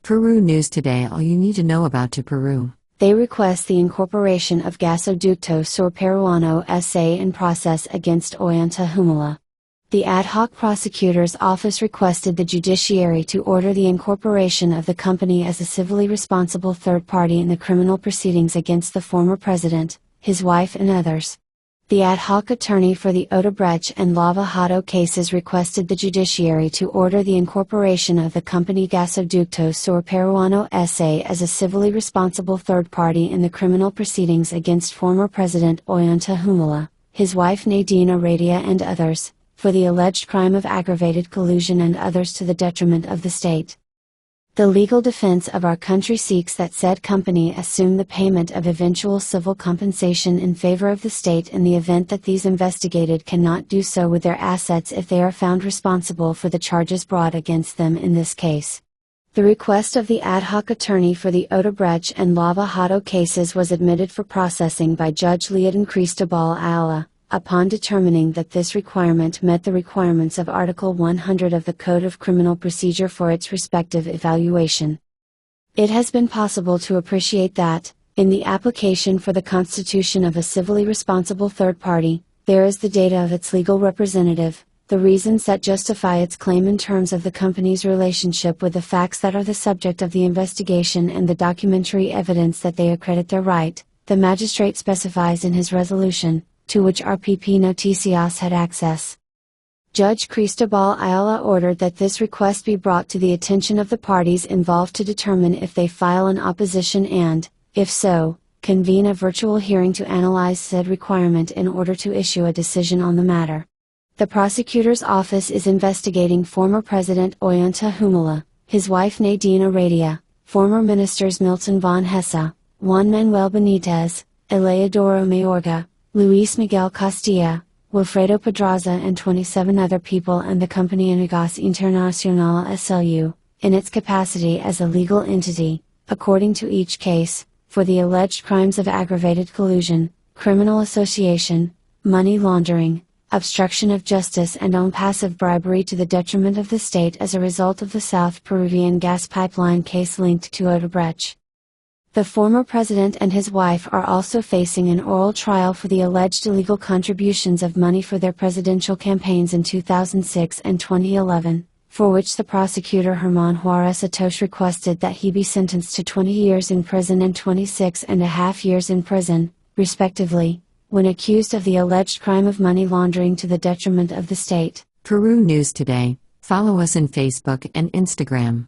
Peru News Today. All you need to know about Peru. They request the incorporation of Gasoducto Sur Peruano S.A. in process against Ollanta Humala. The ad hoc prosecutor's office requested the Judiciary to order the incorporation of the company as a civilly responsible third party in the criminal proceedings against the former president, his wife and others. The ad hoc attorney for the Odebrecht and Lava Jato cases requested the Judiciary to order the incorporation of the company Gasoducto Sur Peruano S.A. as a civilly responsible third party in the criminal proceedings against former President Ollanta Humala, his wife Nadine Aradia and others, for the alleged crime of aggravated collusion and others to the detriment of the state. The legal defense of our country seeks that said company assume the payment of eventual civil compensation in favor of the state in the event that these investigated cannot do so with their assets if they are found responsible for the charges brought against them in this case. The request of the ad hoc attorney for the Odebrecht and Lava Jato cases was admitted for processing by Judge Leodin Cristobal Ayala, upon determining that this requirement met the requirements of Article 100 of the Code of Criminal Procedure for its respective evaluation. It has been possible to appreciate that, in the application for the constitution of a civilly responsible third party, there is the data of its legal representative, the reasons that justify its claim in terms of the company's relationship with the facts that are the subject of the investigation and the documentary evidence that they accredit their right, the magistrate specifies in his resolution, to which RPP Noticias had access. Judge Cristobal Ayala ordered that this request be brought to the attention of the parties involved to determine if they file an opposition and, if so, convene a virtual hearing to analyze said requirement in order to issue a decision on the matter. The prosecutor's office is investigating former President Ollanta Humala, his wife Nadine Aradia, former ministers Milton von Hesse, Juan Manuel Benitez, Eleodoro Mayorga, Luis Miguel Castilla, Wilfredo Pedraza and 27 other people and the company Energas Internacional SLU, in its capacity as a legal entity, according to each case, for the alleged crimes of aggravated collusion, criminal association, money laundering, obstruction of justice and passive bribery to the detriment of the state as a result of the South Peruvian gas pipeline case linked to Odebrecht. The former president and his wife are also facing an oral trial for the alleged illegal contributions of money for their presidential campaigns in 2006 and 2011, for which the prosecutor Herman Juarez Atosh requested that he be sentenced to 20 years in prison and 26.5 years in prison, respectively, when accused of the alleged crime of money laundering to the detriment of the state. Peru News Today. Follow us on Facebook and Instagram.